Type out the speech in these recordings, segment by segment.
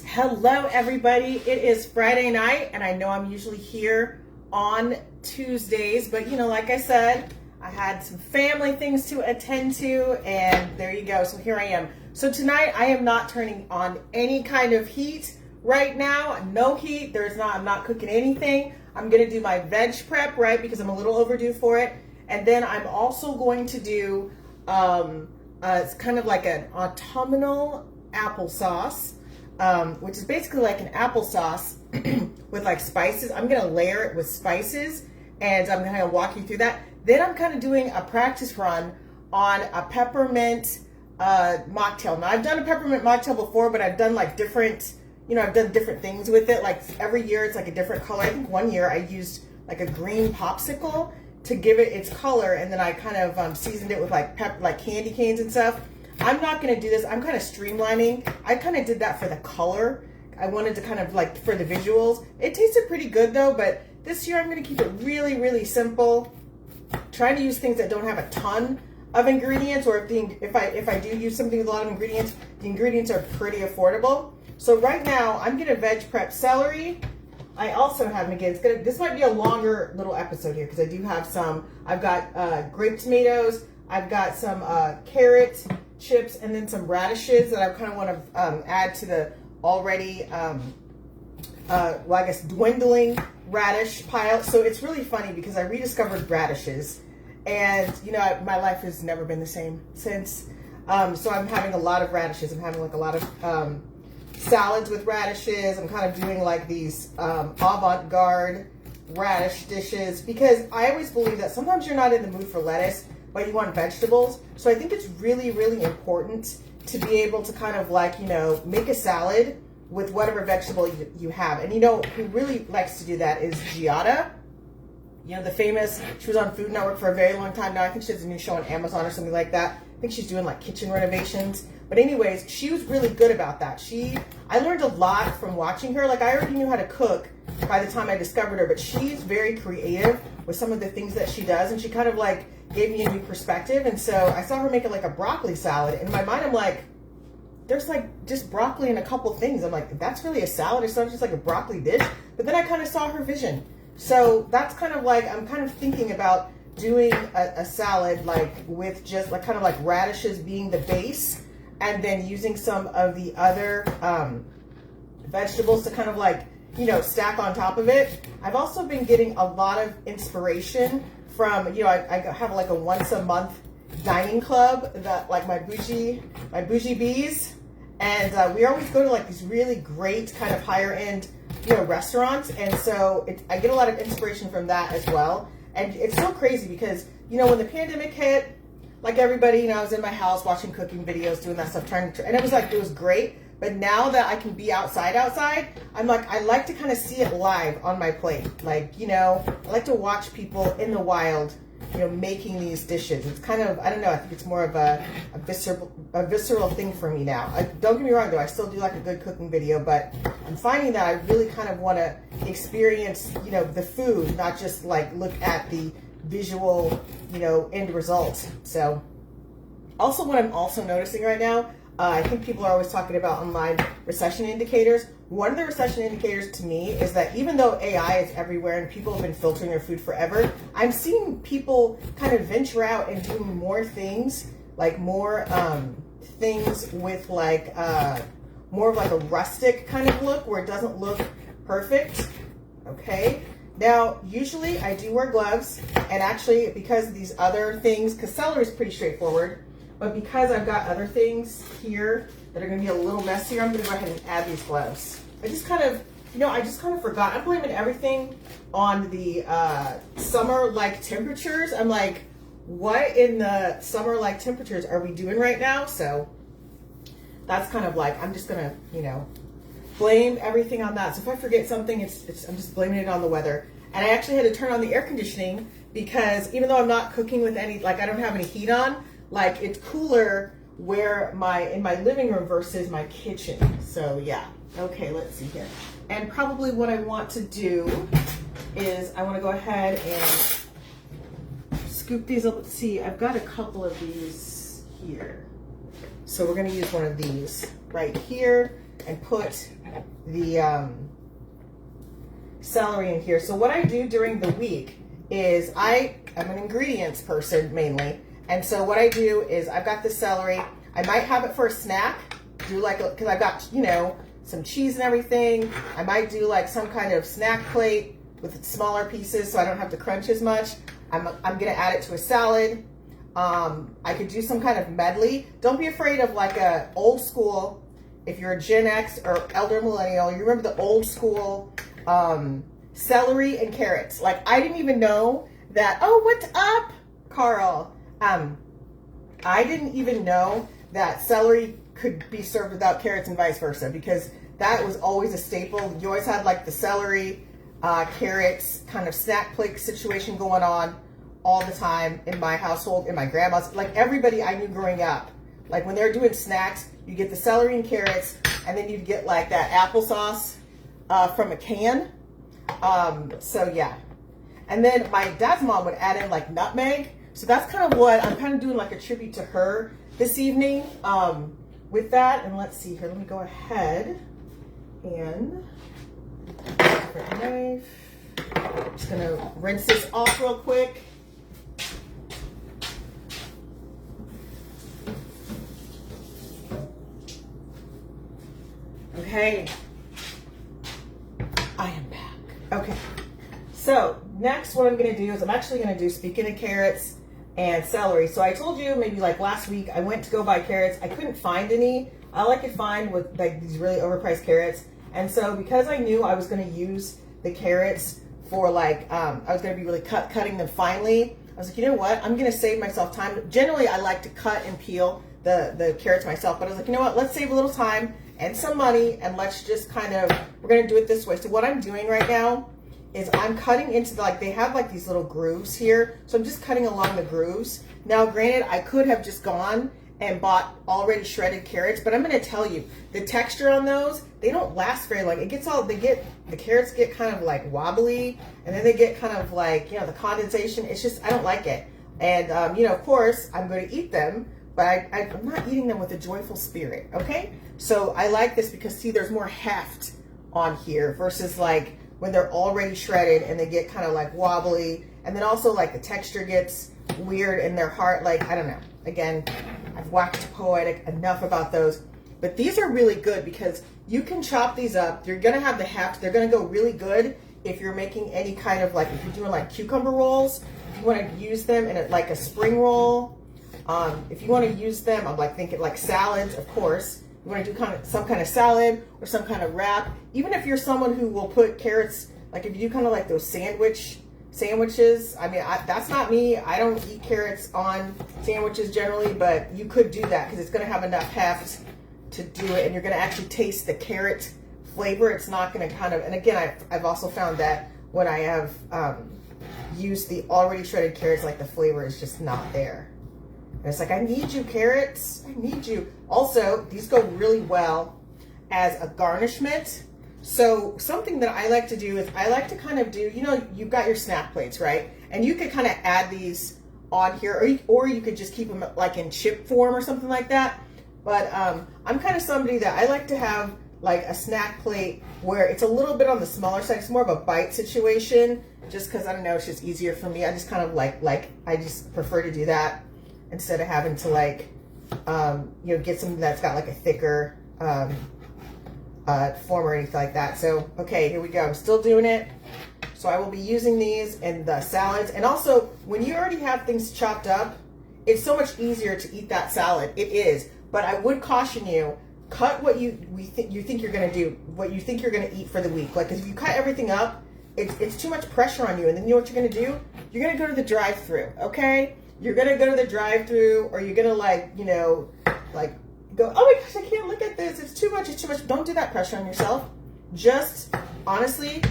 Hello everybody, it is Friday night and I know I'm usually here on Tuesdays, but like I said, I had some family things to attend to and there you go, so here I am. So tonight I am not turning on any kind of heat right now, no heat, I'm not cooking anything. I'm gonna do my veg prep, right, because I'm a little overdue for it, and then I'm also going to do, it's kind of like an autumnal applesauce. Which is basically like an applesauce with like spices. I'm gonna layer it with spices and I'm gonna walk you through that. Then I'm kind of doing a practice run on a peppermint mocktail. Now I've done a peppermint mocktail before, but I've done like different, I've done different things with it. Like every year it's like a different color. I think one year I used like a green popsicle to give it its color, and then I kind of seasoned it with like candy canes and stuff. I'm not going to do this. I'm kind of streamlining. I kind of did that for the color. I wanted to kind of like for the visuals. It tasted pretty good though, but this year I'm going to keep it really, really simple. Trying to use things that don't have a ton of ingredients, or if I do use something with a lot of ingredients, the ingredients are pretty affordable. So right now I'm going to veg prep celery. I also have, and again, this might be a longer little episode here because I do have some. I've got grape tomatoes. I've got some carrot chips and then some radishes that I kind of want to add to the already, I guess, dwindling radish pile. So it's really funny because I rediscovered radishes, and my life has never been the same since. So I'm having a lot of radishes. I'm having like a lot of salads with radishes. I'm kind of doing like these avant-garde radish dishes because I always believe that sometimes you're not in the mood for lettuce, but you want vegetables. So I think it's really, really important to be able to kind of like, make a salad with whatever vegetable you have. And who really likes to do that is Giada. The famous, she was on Food Network for a very long time now. I think she has a new show on Amazon or something like that. I think she's doing like kitchen renovations. But anyways, she was really good about that. I learned a lot from watching her. Like I already knew how to cook by the time I discovered her, but she's very creative with some of the things that she does. And she kind of like gave me a new perspective. And so I saw her making like a broccoli salad. And in my mind, I'm like, there's like just broccoli and a couple things. I'm like, that's really a salad. It's not just like a broccoli dish. But then I kind of saw her vision. So that's kind of like, I'm kind of thinking about doing a salad like with just like kind of like radishes being the base, and then using some of the other vegetables to kind of like, stack on top of it. I've also been getting a lot of inspiration from, I have like a once a month dining club that like my bougie bees, and we always go to like these really great kind of higher end, restaurants, and so I get a lot of inspiration from that as well. And it's so crazy because, when the pandemic hit, like everybody, I was in my house watching cooking videos, doing that stuff, and it was great. But now that I can be outside, I'm like, I like to kind of see it live on my plate. Like, I like to watch people in the wild, making these dishes. It's kind of, I don't know, I think it's more of a visceral thing for me now. Don't get me wrong though, I still do like a good cooking video, but I'm finding that I really kind of want to experience, the food, not just like look at the visual, end result. So also what I'm also noticing right now, I think people are always talking about online recession indicators. One of the recession indicators to me is that even though AI is everywhere and people have been filtering their food forever, I'm seeing people kind of venture out and do more things, like more things with like more of like a rustic kind of look where it doesn't look perfect. Okay. Now, usually I do wear gloves, and actually because of these other things, because celery is pretty straightforward, but because I've got other things here that are going to be a little messier, I'm going to go ahead and add these gloves. I just kind of forgot. I'm blaming everything on the summer-like temperatures. I'm like, what in the summer-like temperatures are we doing right now? So that's kind of like, I'm just going to, blame everything on that. So if I forget something, I'm just blaming it on the weather. And I actually had to turn on the air conditioning because even though I'm not cooking with any, like I don't have any heat on, like it's cooler where in my living room versus my kitchen. So yeah. Okay, let's see here. And probably what I want to do is I want to go ahead and scoop these up. Let's see, I've got a couple of these here. So we're going to use one of these right here. and put the celery in here. So what I do during the week is I'm an ingredients person mainly. And so what I do is I've got the celery. I might have it for a snack, do like, because I've got, you know, some cheese and everything. I might do like some kind of snack plate with smaller pieces so I don't have to crunch as much. I'm gonna add it to a salad. I could do some kind of medley. Don't be afraid of like a old school, if you're a Gen X or elder millennial, you remember the old school celery and carrots. Like I didn't even know that, oh, what's up, Carl? I didn't even know that celery could be served without carrots and vice versa, because that was always a staple. You always had like the celery, carrots kind of snack plate situation going on all the time in my household, in my grandma's, like everybody I knew growing up. Like when they're doing snacks, you get the celery and carrots, and then you'd get like that applesauce from a can. So yeah. And then my dad's mom would add in like nutmeg. So that's kind of what I'm kind of doing, like a tribute to her this evening with that. And let's see here, let me go ahead and different knife. Just gonna rinse this off real quick. Okay, I am back. Okay, so next what I'm gonna do is I'm actually gonna do, speaking of carrots and celery. So I told you maybe like last week I went to go buy carrots. I couldn't find any. All I could find was like these really overpriced carrots. And so because I knew I was gonna use the carrots for like, I was gonna be really cutting them finely, I was like, you know what? I'm gonna save myself time. Generally, I like to cut and peel the carrots myself, but I was like, you know what? Let's save a little time and some money, and let's just kind of, we're gonna do it this way. So what I'm doing right now is I'm cutting into the, like, they have like these little grooves here. So I'm just cutting along the grooves. Now, granted, I could have just gone and bought already shredded carrots, but I'm gonna tell you, the texture on those, they don't last very long. It gets all, the carrots get kind of like wobbly, and then they get kind of like, you know, the condensation, it's just, I don't like it. And, you know, of course, I'm going to eat them, but I'm not eating them with a joyful spirit, okay? So I like this because, see, there's more heft on here versus like when they're already shredded and they get kind of like wobbly. And then also like the texture gets weird in their heart. Like, I don't know. Again, I've waxed poetic enough about those. But these are really good because you can chop these up. You're going to have the heft. They're going to go really good if you're making any kind of like, if you're doing like cucumber rolls, if you want to use them in like a spring roll. If you want to use them, I'm like thinking like salads, of course. You want to do kind of some kind of salad or some kind of wrap. Even if you're someone who will put carrots, like if you do kind of like those sandwiches. I mean, that's not me. I don't eat carrots on sandwiches generally, but you could do that because it's going to have enough heft to do it, and you're going to actually taste the carrot flavor. It's not going to kind of, and again, I've also found that when I have used the already shredded carrots, like the flavor is just not there. And it's like, I need you, carrots. I need you. Also, these go really well as a garnishment. So something that I like to do is I like to kind of do, you know, you've got your snack plates, right? And you could kind of add these on here, or you could just keep them like in chip form or something like that. But I'm kind of somebody that I like to have like a snack plate where it's a little bit on the smaller side. It's more of a bite situation, just because I don't know, it's just easier for me. I just kind of like I just prefer to do that instead of having to like, you know, get something that's got like a thicker form or anything like that. So, okay, here we go. I'm still doing it. So I will be using these in the salads. And also, when you already have things chopped up, it's so much easier to eat that salad. It is. But I would caution you, cut what you think you're going to do, what you think you're going to eat for the week. Like, if you cut everything up, it's too much pressure on you. And then you know what you're going to do? You're going to go to the drive-thru, okay? You're going to go to the drive-thru, or you're going to, like, you know, like, go, oh my gosh, I can't look at this. It's too much. It's too much. Don't do that pressure on yourself. Just, honestly,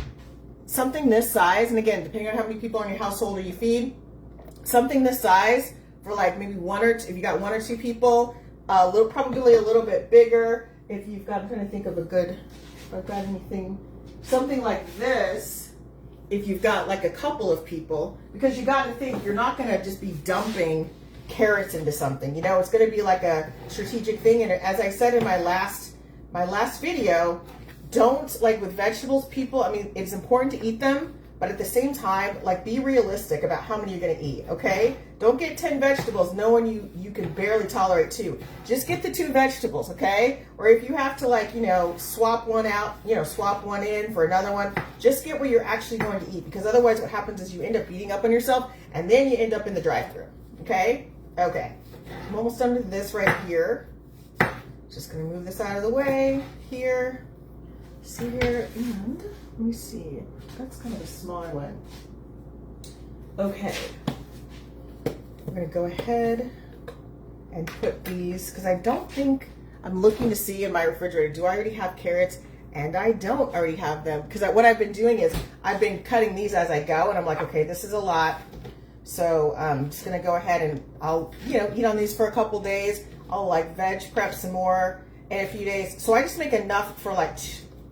something this size, and again, depending on how many people in your household or you feed, something this size for like maybe one or two, if you got one or two people, probably a little bit bigger. If you've got, I'm trying to think of a good, if I've got anything, something like this, if you've got like a couple of people, because you got to think, you're not going to just be dumping carrots into something, you know, it's going to be like a strategic thing. And as I said in my last my last video, don't, like with vegetables, people, I mean, it's important to eat them, but at the same time, like be realistic about how many you're gonna eat, okay? Don't get 10 vegetables knowing you can barely tolerate 2. Just get the 2 vegetables, okay? Or if you have to, like, you know, swap one out, you know, swap one in for another one, just get what you're actually going to eat, because otherwise what happens is you end up beating up on yourself and then you end up in the drive-thru, okay? Okay, I'm almost done with this right here. Just gonna move this out of the way here. See here, and let me see. That's kind of a smaller one. Okay. I'm gonna go ahead and put these, because I don't think, I'm looking to see in my refrigerator, do I already have carrots? And I don't already have them, because what I've been doing is I've been cutting these as I go, and I'm like, okay, this is a lot. So I'm just gonna go ahead and I'll, you know, eat on these for a couple days. I'll like veg prep some more in a few days. So I just make enough for like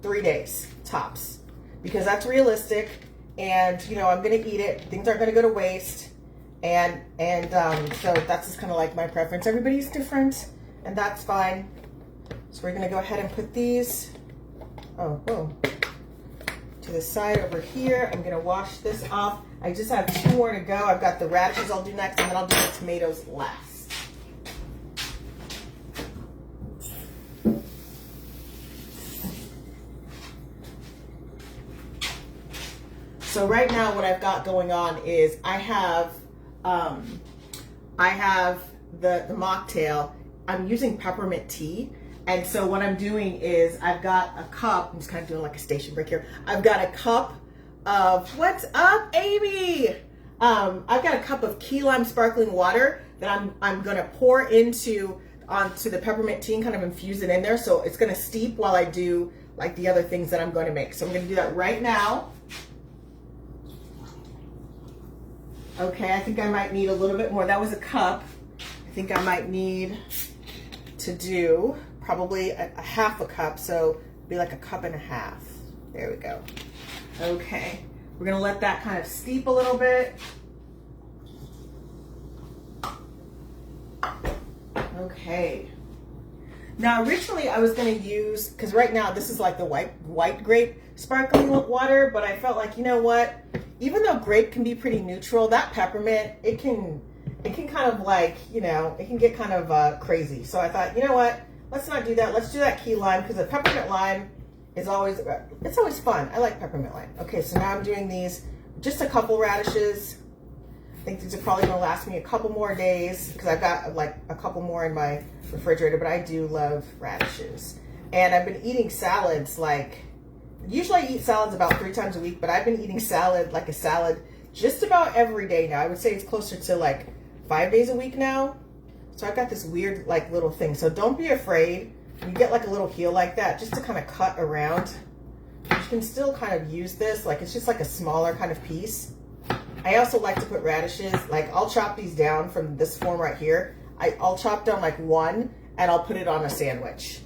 3 days tops, because that's realistic, and you know, I'm gonna eat it. Things aren't gonna go to waste, and so that's just kind of like my preference. Everybody's different, and that's fine. So we're gonna go ahead and put these to the side over here. I'm gonna wash this off. I just have 2 more to go. I've got the radishes I'll do next, and then I'll do the tomatoes last. So right now what I've got going on is I have the mocktail. I'm using peppermint tea. And so what I'm doing is I've got a cup, I'm just kind of doing like a station break here. I've got a cup of, what's up, Amy? I've got a cup of key lime sparkling water that I'm gonna pour onto the peppermint tea and kind of infuse it in there. So it's gonna steep while I do like the other things that I'm going to make. So I'm gonna do that right now. Okay, I think I might need a little bit more. That was a cup. I think I might need to do probably a half a cup, so it'd be like a cup and a half. There we go. Okay, we're gonna let that kind of steep a little bit. Okay. Now originally I was gonna use, because right now this is like the white grape sparkling water, but I felt like, you know what? Even though grape can be pretty neutral, that peppermint, it can kind of like, you know, it can get kind of crazy. So I thought, you know what? Let's not do that. Let's do that key lime, because the peppermint lime is always, it's always fun. I like peppermint lime. Okay, so now I'm doing these, just a couple radishes. I think these are probably gonna last me a couple more days, because I've got like a couple more in my refrigerator, but I do love radishes. And I've been eating salads like, usually I eat salads about 3 times a week, but I've been eating salad, like a salad, just about every day now. I would say it's closer to like 5 days a week now. So I've got this weird like little thing. So don't be afraid. You get like a little heel like that, just to kind of cut around. You can still kind of use this, like it's just like a smaller kind of piece. I also like to put radishes, like I'll chop these down from this form right here. I'll chop down like 1 and I'll put it on a sandwich.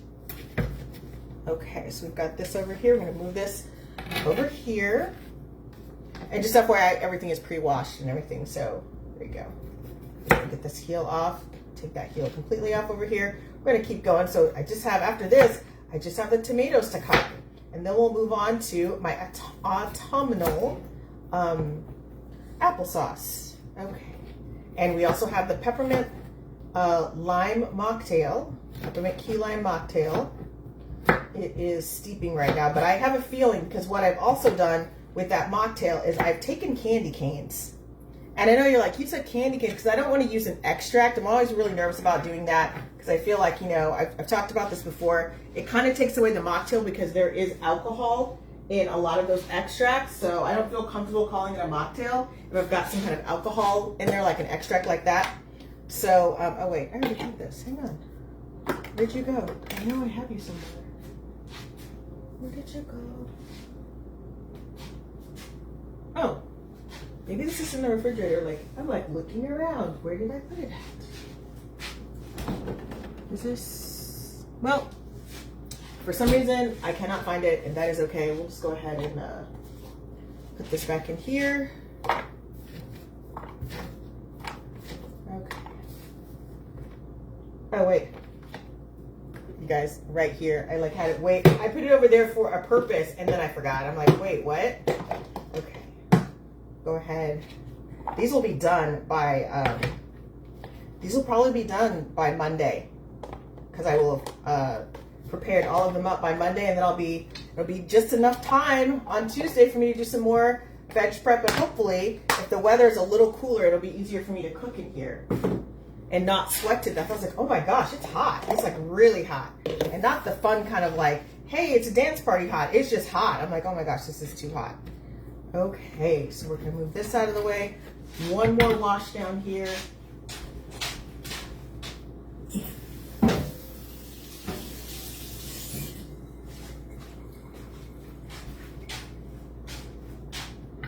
Okay, so we've got this over here. We're gonna move this over here. And just FYI, everything is pre-washed and everything, so there you go. Get this heel off, take that heel completely off over here. We're gonna keep going. So I just have, after this, I just have the tomatoes to cut. And then we'll move on to my autumnal applesauce. Okay. And we also have the peppermint lime mocktail, peppermint key lime mocktail. It is steeping right now, but I have a feeling, because what I've also done with that mocktail is I've taken candy canes. And I know you're like, you said candy canes, because I don't want to use an extract. I'm always really nervous about doing that, because I feel like, you know, I've talked about this before. It kind of takes away the mocktail, because there is alcohol in a lot of those extracts. So I don't feel comfortable calling it a mocktail if I've got some kind of alcohol in there, like an extract like that. So, oh wait, I already did this. Hang on. Where'd you go? I know I have you somewhere. Where did you go? Oh, maybe this is in the refrigerator. Like, I'm like looking around. Where did I put it at? Is this? Well, for some reason I cannot find it, and that is okay. We'll just go ahead and put this back in here. Okay. Oh wait. guys, right here. I like had it, wait, I put it over there for a purpose and then I forgot. I'm like, wait, what? Okay, go ahead. These will be done by, these will probably be done by Monday because I will have prepared all of them up by Monday, and then it'll be just enough time on Tuesday for me to do some more veg prep, and hopefully if the weather is a little cooler, it'll be easier for me to cook in here and not sweat to death. I was like, oh my gosh, it's hot. It's like really hot, and not the fun kind of like, hey, it's a dance party hot. It's just hot. I'm like, oh my gosh, this is too hot. Okay, so we're gonna move this out of the way. One more wash down here.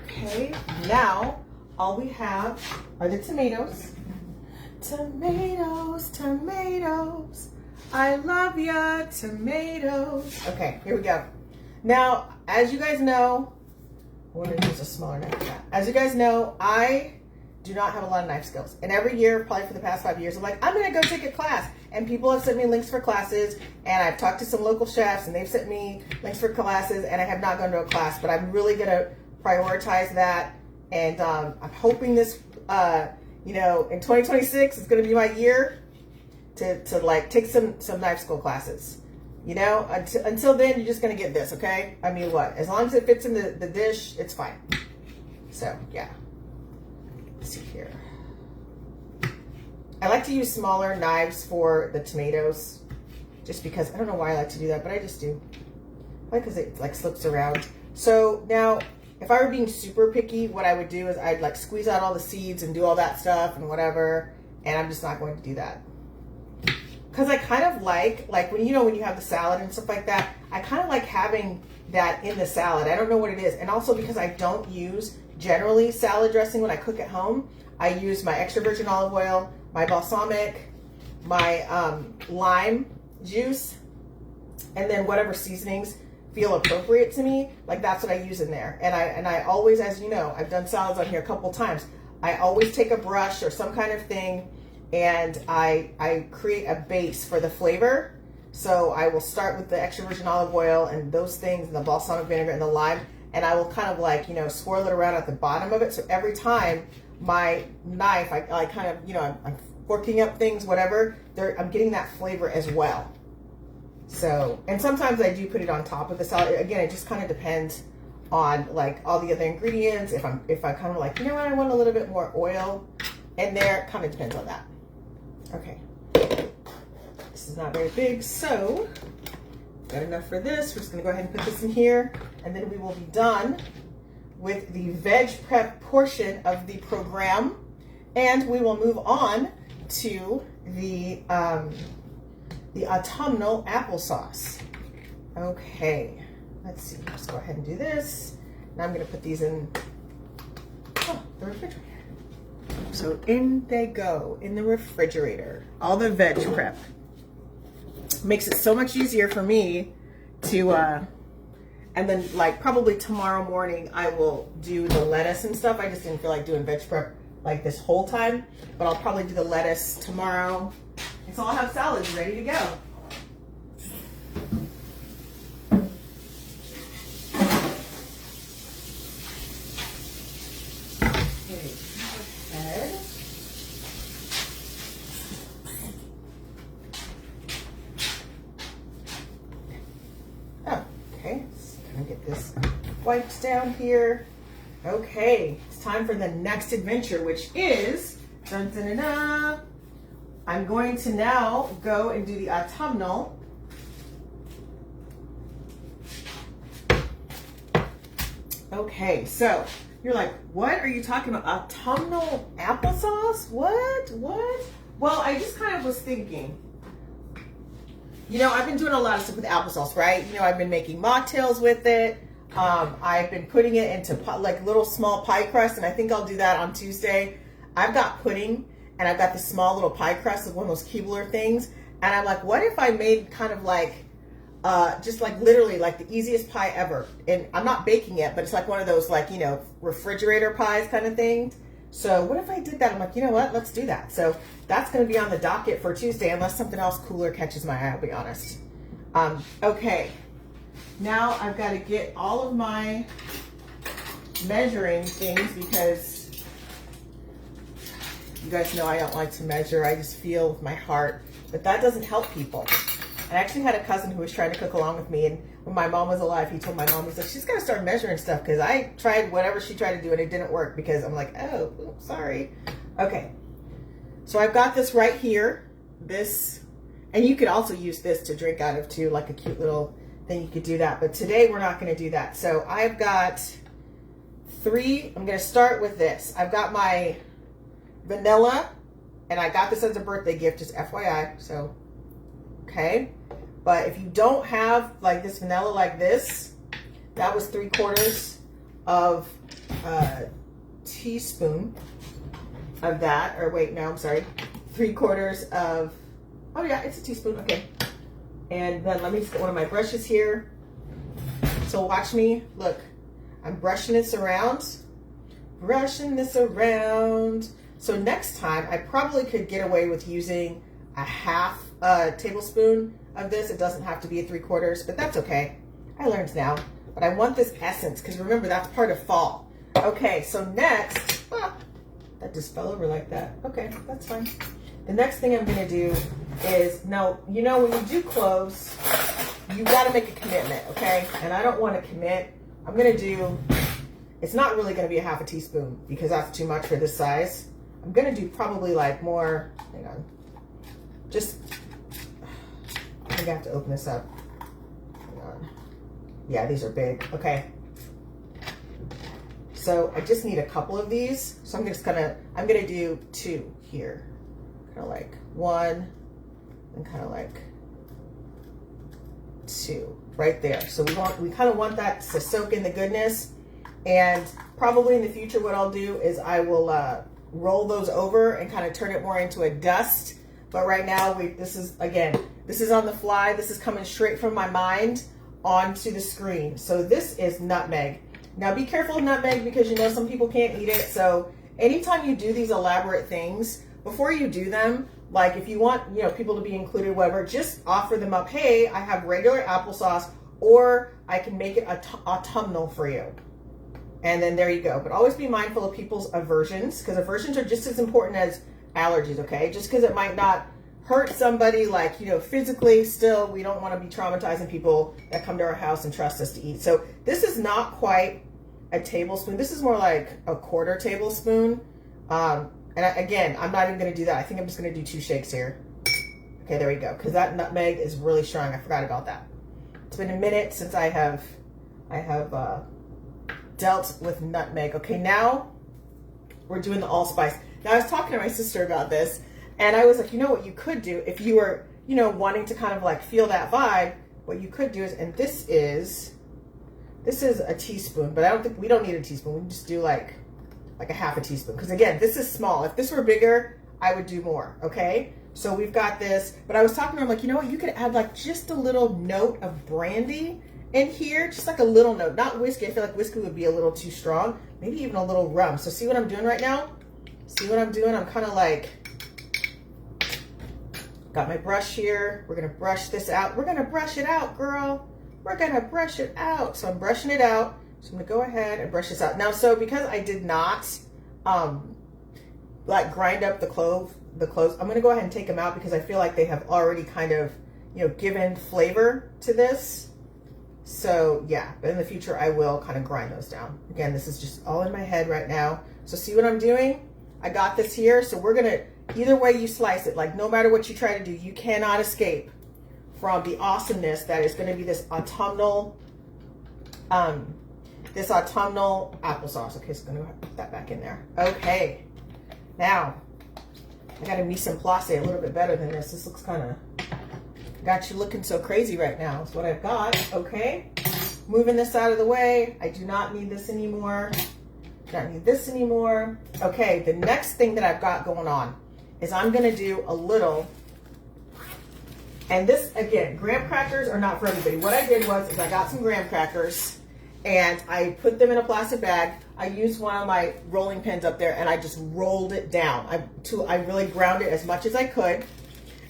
Okay, now all we have are the tomatoes. Tomatoes, tomatoes, I love ya, tomatoes. Okay, here we go. Now, as you guys know, I'm gonna use a smaller knife for that. As you guys know, I do not have a lot of knife skills. And every year, probably for the past 5 years, I'm like, I'm gonna go take a class. And people have sent me links for classes, and I've talked to some local chefs, and they've sent me links for classes, and I have not gone to a class, but I'm really gonna prioritize that. And I'm hoping this, you know, in 2026, it's gonna be my year to like take some knife school classes. You know, until then, you're just gonna get this, okay? I mean, what? As long as it fits in the dish, it's fine. So, yeah. Let's see here. I like to use smaller knives for the tomatoes, just because, I don't know why I like to do that, but I just do. Why? Because it like slips around. So now, if I were being super picky, what I would do is I'd like squeeze out all the seeds and do all that stuff and whatever, and I'm just not going to do that. Because I kind of like when, you know, when you have the salad and stuff like that, I kind of like having that in the salad. I don't know what it is. And also because I don't use generally salad dressing when I cook at home, I use my extra virgin olive oil, my balsamic, my lime juice, and then whatever seasonings feel appropriate to me. Like that's what I use in there. And I always, as you know, I've done salads on here a couple times. I always take a brush or some kind of thing, and I create a base for the flavor. So I will start with the extra virgin olive oil and those things, and the balsamic vinegar and the lime, and I will kind of like, you know, swirl it around at the bottom of it. So every time my knife, I kind of, you know, I'm forking up things, whatever, I'm getting that flavor as well. So, and sometimes I do put it on top of the salad. Again, it just kind of depends on like all the other ingredients. If I kind of like, you know what, I want a little bit more oil in there, it kind of depends on that. Okay, this is not very big, so got enough for this. We're just gonna go ahead and put this in here, and then we will be done with the veg prep portion of the program, and we will move on to the autumnal applesauce. Okay, let's see, let's go ahead and do this. Now I'm gonna put these in the refrigerator. So in they go, in the refrigerator. All the veg prep. Makes it so much easier for me to, and then like probably tomorrow morning I will do the lettuce and stuff. I just didn't feel like doing veg prep like this whole time, but I'll probably do the lettuce tomorrow. And so I'll have salads ready to go. Wipes down here. Okay, it's time for the next adventure, which is dun, dun, dun, dun. I'm going to now go and do the autumnal. Okay, so you're like, what are you talking about? Autumnal applesauce? What? Well, I just kind of was thinking, you know, I've been doing a lot of stuff with applesauce, right? You know, I've been making mocktails with it. I've been putting it into like little small pie crust, and I think I'll do that on Tuesday. I've got pudding, and I've got this small little pie crust of one of those Keebler things, and I'm like, what if I made kind of like, just like literally like the easiest pie ever? And I'm not baking it, but it's like one of those like, you know, refrigerator pies kind of thing. So what if I did that? I'm like, you know what? Let's do that. So that's going to be on the docket for Tuesday, unless something else cooler catches my eye, I'll be honest. Okay, now I've got to get all of my measuring things because you guys know I don't like to measure. I just feel with my heart, but that doesn't help people. I actually had a cousin who was trying to cook along with me, and when my mom was alive, he told my mom, he's like, she's got to start measuring stuff because I tried whatever she tried to do and it didn't work because I'm like, oh, oops, sorry. Okay, so I've got this right here, this, and you could also use this to drink out of too, like a cute little thing. You could do that, but today we're not going to do that. So I've got 3, I'm going to start with this. I've got my vanilla, and I got this as a birthday gift, just FYI, so, okay. But if you don't have like this vanilla like this, that was 3/4 of a teaspoon of that, or wait, no, I'm sorry, 3/4 of, oh yeah, it's a teaspoon, okay. And then let me just get one of my brushes here. So watch me, look, I'm brushing this around, So next time, I probably could get away with using a 1/2 tablespoon of this. It doesn't have to be a 3/4, but that's okay. I learned now. But I want this essence, because remember, that's part of fall. Okay, so next, that just fell over like that. Okay, that's fine. The next thing I'm gonna do is, now, you know, when you do cloves, you gotta make a commitment, okay? And I don't wanna commit. I'm gonna do, it's not really gonna be a 1/2 teaspoon because that's too much for this size. I'm gonna do probably like more, hang on, just, I think I have to open this up. Hang on. Yeah, these are big, okay. So I just need a couple of these. So I'm just gonna, I'm gonna do 2 here. Kind of like 1, and kind of like 2 right there. So we kind of want that to soak in the goodness. And probably in the future, what I'll do is I will roll those over and kind of turn it more into a dust. But right now, this is on the fly. This is coming straight from my mind onto the screen. So this is nutmeg. Now be careful of nutmeg because you know some people can't eat it. So anytime you do these elaborate things, before you do them, like if you want, you know, people to be included, whatever, just offer them up. Hey, I have regular applesauce, or I can make it autumnal for you. And then there you go. But always be mindful of people's aversions, because aversions are just as important as allergies, okay? Just because it might not hurt somebody, like, you know, physically, still, we don't want to be traumatizing people that come to our house and trust us to eat. So this is not quite a tablespoon. This is more like a 1/4 tablespoon. And again, I'm not even going to do that. I think I'm just going to do 2 shakes here. Okay, there we go. Because that nutmeg is really strong. I forgot about that. It's been a minute since I have dealt with nutmeg. Okay, now we're doing the allspice. Now I was talking to my sister about this, and I was like, you know what you could do if you were, you know, wanting to kind of like feel that vibe. What you could do is, and this is a teaspoon, but I don't think we don't need a teaspoon. We can just do like a 1/2 teaspoon. Because again, this is small. If this were bigger, I would do more. Okay, so we've got this. But I was talking to her, I'm like, you know what? You could add like just a little note of brandy in here, just like a little note, not whiskey. I feel like whiskey would be a little too strong. Maybe even a little rum. So see what I'm doing right now? See what I'm doing? I'm kind of like, got my brush here. We're gonna brush this out. We're gonna brush it out, girl. We're gonna brush it out. So I'm brushing it out. So I'm gonna go ahead and brush this out. Now, so because I did not like grind up the cloves, I'm gonna go ahead and take them out because I feel like they have already kind of, you know, given flavor to this. So yeah, but in the future I will kind of grind those down. Again, this is just all in my head right now. So see what I'm doing? I got this here. So we're gonna, either way you slice it, like no matter what you try to do, you cannot escape from the awesomeness that is gonna be this autumnal applesauce. Okay, so I'm gonna put that back in there. Okay, now I got a mise en place a little bit better than this. This looks kind of, got you looking so crazy right now. That's what I've got. Okay, moving this out of the way. I do not need this anymore. Don't need this anymore. Okay, the next thing that I've got going on is I'm gonna do a little, and this, again, graham crackers are not for everybody. What I did was, I got some graham crackers and I put them in a plastic bag. I used one of my rolling pins up there and I just rolled it down. I really ground it as much as I could.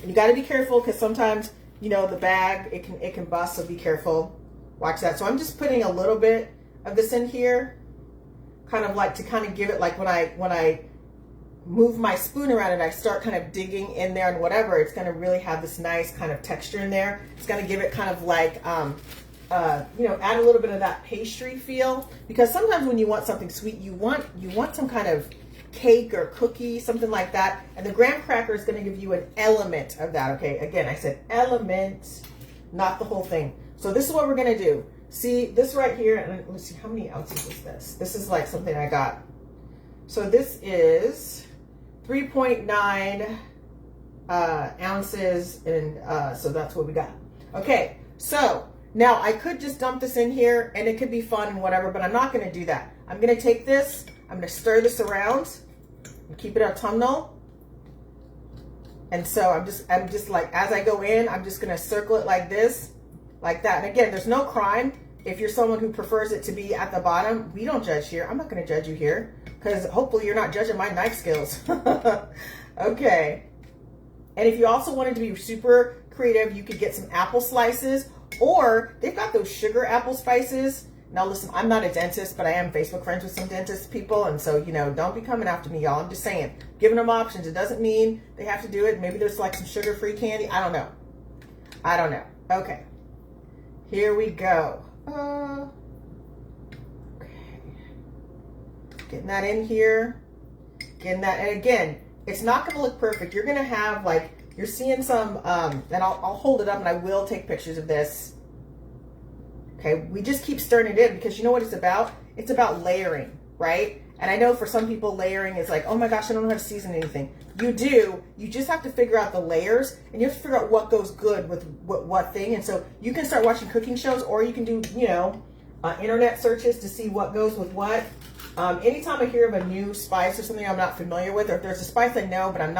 And you gotta be careful because sometimes you know, the bag, it can bust, so be careful. Watch that. So I'm just putting a little bit of this in here, kind of like to kind of give it, like when I move my spoon around and I start kind of digging in there and whatever, it's going to really have this nice kind of texture in there. It's going to give it kind of like, you know, add a little bit of that pastry feel, because sometimes when you want something sweet, you want some kind of cake or cookie, something like that. And the graham cracker is going to give you an element of that. Okay, again, I said element, not the whole thing. So this is what we're going to do. See this right here, and let's see, how many ounces is this? This is like something I got. So this is 3.9 ounces, and so that's what we got. Okay, so now I could just dump this in here and it could be fun and whatever, but I'm not going to do that. I'm going to take this, I'm going to stir this around and keep it autumnal. And so I'm just like, as I go in, I'm just going to circle it like this, like that. And again, there's no crime. If you're someone who prefers it to be at the bottom, we don't judge here. I'm not going to judge you here, because hopefully you're not judging my knife skills. Okay. And if you also wanted to be super creative, you could get some apple slices, or they've got those sugar apple spices. Now listen, I'm not a dentist, but I am Facebook friends with some dentist people, and so, you know, don't be coming after me, y'all. I'm just saying, giving them options. It doesn't mean they have to do it. Maybe there's like some sugar-free candy. I don't know. I don't know. Okay. Here we go. Okay. Getting that in here. Getting that, and again, it's not going to look perfect. You're going to have, like, you're seeing some, and I'll hold it up and I will take pictures of this. Okay, we just keep stirring it in, because you know what it's about? It's about layering, right? And I know for some people layering is like, oh my gosh, I don't know how to season anything. You do, you just have to figure out the layers, and you have to figure out what goes good with what thing. And so you can start watching cooking shows, or you can do, you know, internet searches to see what goes with what. Anytime I hear of a new spice or something I'm not familiar with, or if there's a spice I know but I'm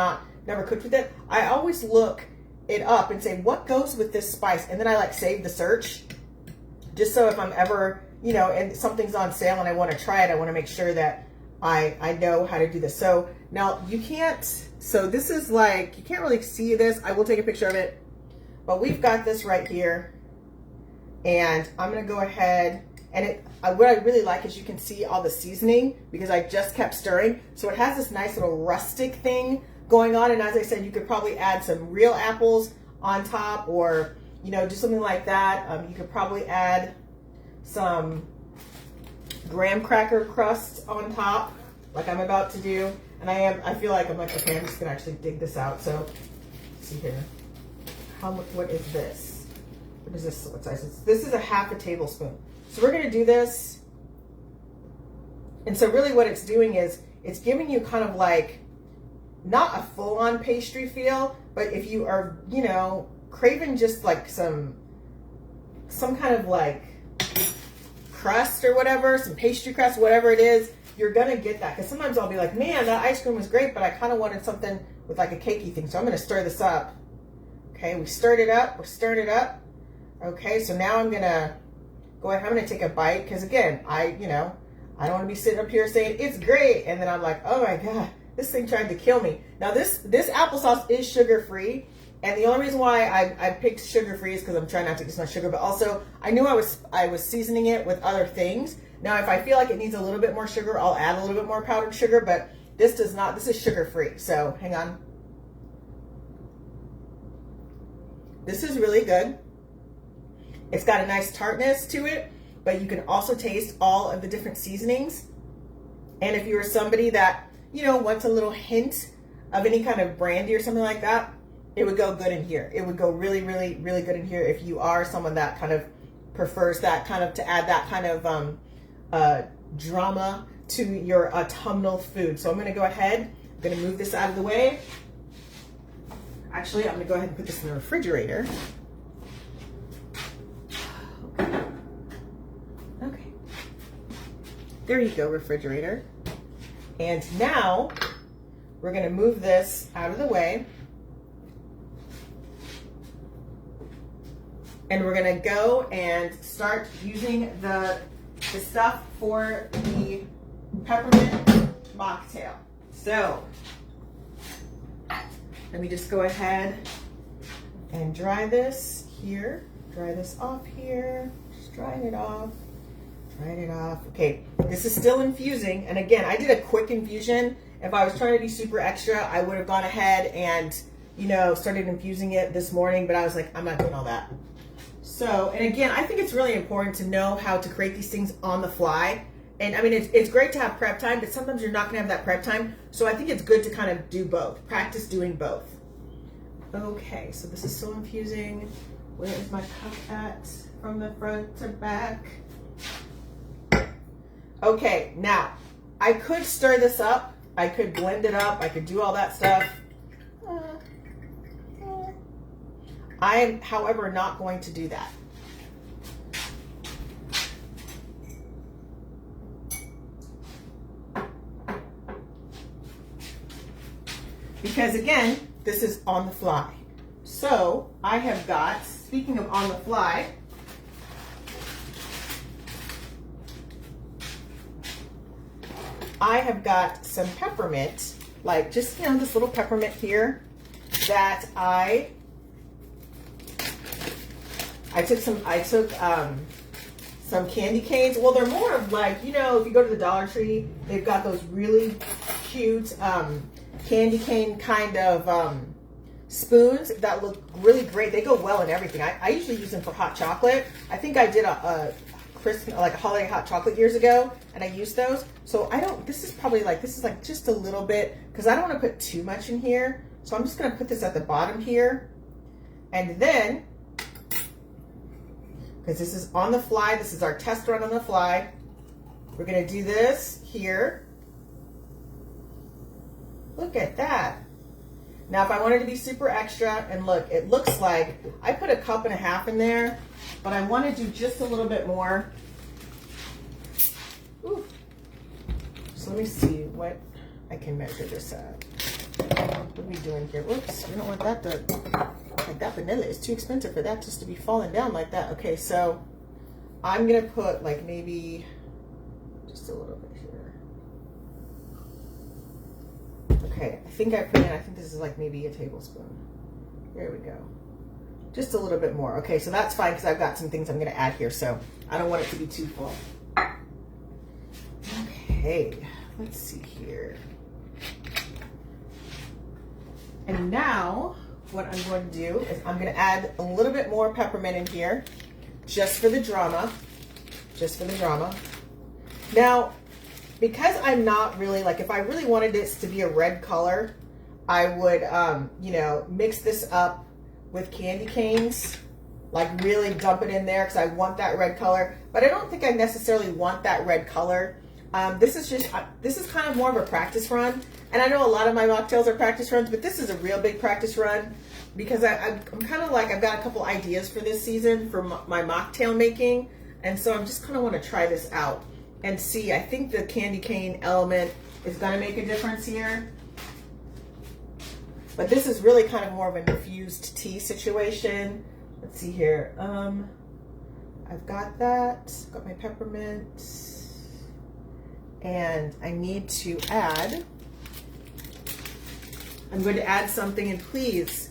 never cooked with it, I always look it up and say, what goes with this spice? And then I like save the search, just so if I'm ever, you know, and something's on sale and I want to try it, I want to make sure that I know how to do this. So now you can't, so this is like, you can't really see this. I will take a picture of it, but we've got this right here, and I'm going to go ahead, and what I really like is you can see all the seasoning, because I just kept stirring. So it has this nice little rustic thing going on. And as I said, you could probably add some real apples on top, or, you know, do something like that. You could probably add some graham cracker crust on top, like I'm about to do. And I feel like I'm like, okay, I'm just gonna actually dig this out. So let's see here. What is this? What is this? What size? This is a half a tablespoon. So we're gonna do this. And so really what it's doing is it's giving you kind of like, not a full-on pastry feel, but if you are, you know, craving just like some kind of like crust or whatever, some pastry crust, whatever it is, you're gonna get that. Because sometimes I'll be like, man, that ice cream was great, but I kind of wanted something with like a cakey thing. So I'm gonna stir this up. Okay, we stirred it up, we're stirring it up. Okay, so now I'm gonna go ahead, I'm gonna take a bite, because again, I don't want to be sitting up here saying it's great, and then I'm like, oh my God, this thing tried to kill me. Now this applesauce is sugar-free, and the only reason why I picked sugar-free is because I'm trying not to get so much sugar, but also I knew I was seasoning it with other things. Now if I feel like it needs a little bit more sugar, I'll add a little bit more powdered sugar, but this does not. This is sugar-free. So hang on. This is really good. It's got a nice tartness to it, but you can also taste all of the different seasonings. And if you're somebody that, you know, wants a little hint of any kind of brandy or something like that, it would go good in here. It would go really, really, really good in here if you are someone that kind of prefers that kind of, to add that kind of drama to your autumnal food. So I'm going to go ahead, I'm going to move this out of the way. Actually, I'm going to go ahead and put this in the refrigerator. Okay. There you go, refrigerator. And now we're going to move this out of the way. And we're going to go and start using the stuff for the peppermint mocktail. So let me just go ahead, and dry this here. Dry this off here. Just drying it off. Drying it off. Okay, this is still infusing. And again, I did a quick infusion. If I was trying to be super extra, I would have gone ahead and, you know, started infusing it this morning, but I was like, I'm not doing all that. So, and again, I think it's really important to know how to create these things on the fly. And I mean, it's great to have prep time, but sometimes you're not gonna have that prep time. So I think it's good to kind of do both, practice doing both. Okay, so this is still infusing. Where is my cup at from the front to back? Okay, now I could stir this up. I could blend it up. I could do all that stuff. I am, however, not going to do that. Because again, this is on the fly. So I have got, speaking of on the fly, I have got some peppermint, like just, you know, this little peppermint here that I took some candy canes. Well, they're more of like, you know, if you go to the Dollar Tree, they've got those really cute candy cane kind of spoons that look really great. They go well in everything. I usually use them for hot chocolate. I think I did a Christmas, like a holiday hot chocolate years ago, and I used those. So I don't, this is like just a little bit, because I don't want to put too much in here. So I'm just going to put this at the bottom here. And then, because this is on the fly, this is our test run on the fly, we're going to do this here. Look at that. Now, if I wanted to be super extra, and look, it looks like I put a cup and a half in there, but I want to do just a little bit more. Ooh. So let me see what I can measure this at. What are we doing here? Whoops, we don't want that to, like that vanilla is too expensive for that just to be falling down like that. Okay, so I'm going to put like maybe just a little bit here. Okay, I think this is like maybe a tablespoon. There we go. Just a little bit more. Okay, so that's fine because I've got some things I'm going to add here, so I don't want it to be too full. Okay, let's see here. And now what I'm going to do is I'm going to add a little bit more peppermint in here just for the drama. Just for the drama. Now, because I'm not really, like if I really wanted this to be a red color, I would, you know, mix this up with candy canes, like really dump it in there because I want that red color. But I don't think I necessarily want that red color. This is kind of more of a practice run. And I know a lot of my mocktails are practice runs, but this is a real big practice run because I'm kind of like, I've got a couple ideas for this season for my mocktail making. And so I'm just kind of want to try this out and see. I think the candy cane element is going to make a difference here. But this is really kind of more of an infused tea situation. Let's see here. I've got that. Got my peppermint. And I need to add, I'm going to add something, and please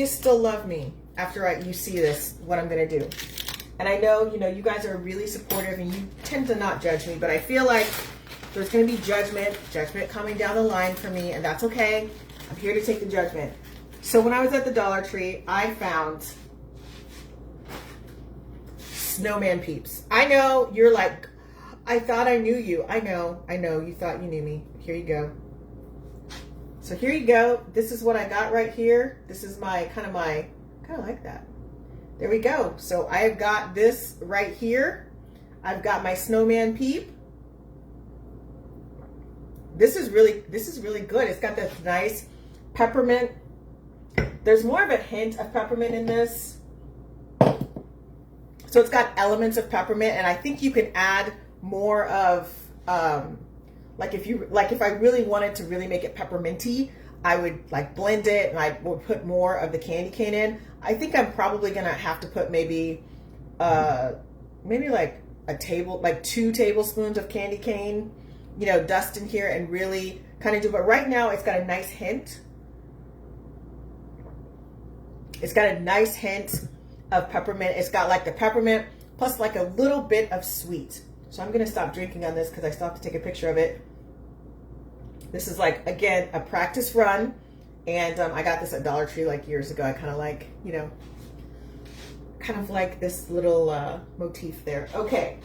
still love me after you see this, what I'm going to do. And I know, you know, you guys are really supportive and you tend to not judge me, but I feel like there's going to be judgment coming down the line for me, and that's okay. I'm here to take the judgment. So when I was at the Dollar Tree, I found snowman peeps. I know you're like, I thought I knew you. I know, you thought you knew me. Here you go. So here you go. This is what I got right here. This is my kind of like that. There we go. So I have got this right here. I've got my snowman peep. This is really good. It's got this nice peppermint. There's more of a hint of peppermint in this. So it's got elements of peppermint, and I think you can add more of if I really wanted to really make it pepperminty, I would like blend it and I would put more of the candy cane in. I think I'm probably gonna have to put maybe like 2 tablespoons of candy cane, you know, dust in here and really kind of do. But right now it's got a nice hint. It's got a nice hint of peppermint. It's got like the peppermint plus like a little bit of sweet. So I'm gonna stop drinking on this because I still have to take a picture of it. This is like, again, a practice run. And I got this at Dollar Tree like years ago. I kind of like, you know, kind of like this little motif there. Okay.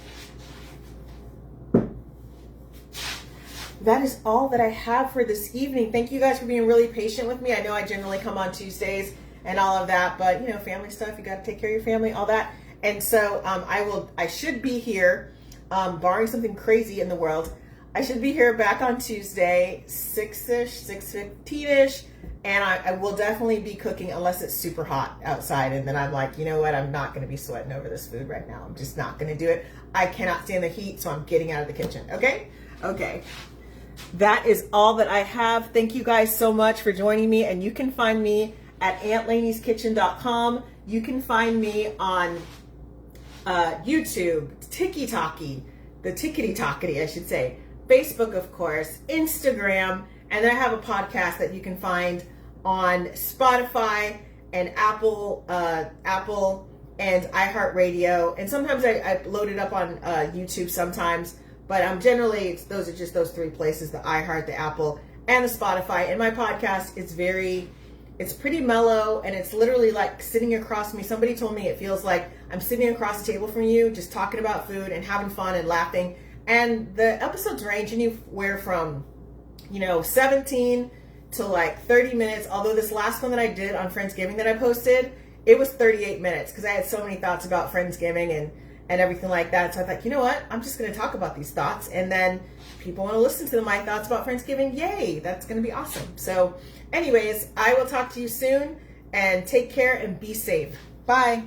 That is all that I have for this evening. Thank you guys for being really patient with me. I know I generally come on Tuesdays and all of that, but you know, family stuff, you got to take care of your family, all that. And so I should be here, barring something crazy in the world. I should be here back on Tuesday, 6-ish, 6:15-ish, and I will definitely be cooking unless it's super hot outside. And then I'm like, you know what? I'm not going to be sweating over this food right now. I'm just not going to do it. I cannot stand the heat, so I'm getting out of the kitchen. Okay? Okay. That is all that I have. Thank you guys so much for joining me, and you can find me at AuntLanie'sKitchen.com. You can find me on YouTube, the Tickety-Tockety, I should say. Facebook, of course, Instagram, and then I have a podcast that you can find on Spotify and Apple and iHeartRadio, and sometimes I load it up on YouTube sometimes, but generally those are just those three places: the iHeart, the Apple, and the Spotify. And my podcast, it's pretty mellow, and it's literally like sitting across me. Somebody told me it feels like I'm sitting across the table from you, just talking about food and having fun and laughing. And the episodes range anywhere from, 17 to like 30 minutes. Although this last one that I did on Friendsgiving that I posted, it was 38 minutes because I had so many thoughts about Friendsgiving and everything like that. So I thought, you know what? I'm just going to talk about these thoughts. And then people want to listen to my thoughts about Friendsgiving. Yay, that's going to be awesome. So anyways, I will talk to you soon, and take care and be safe. Bye.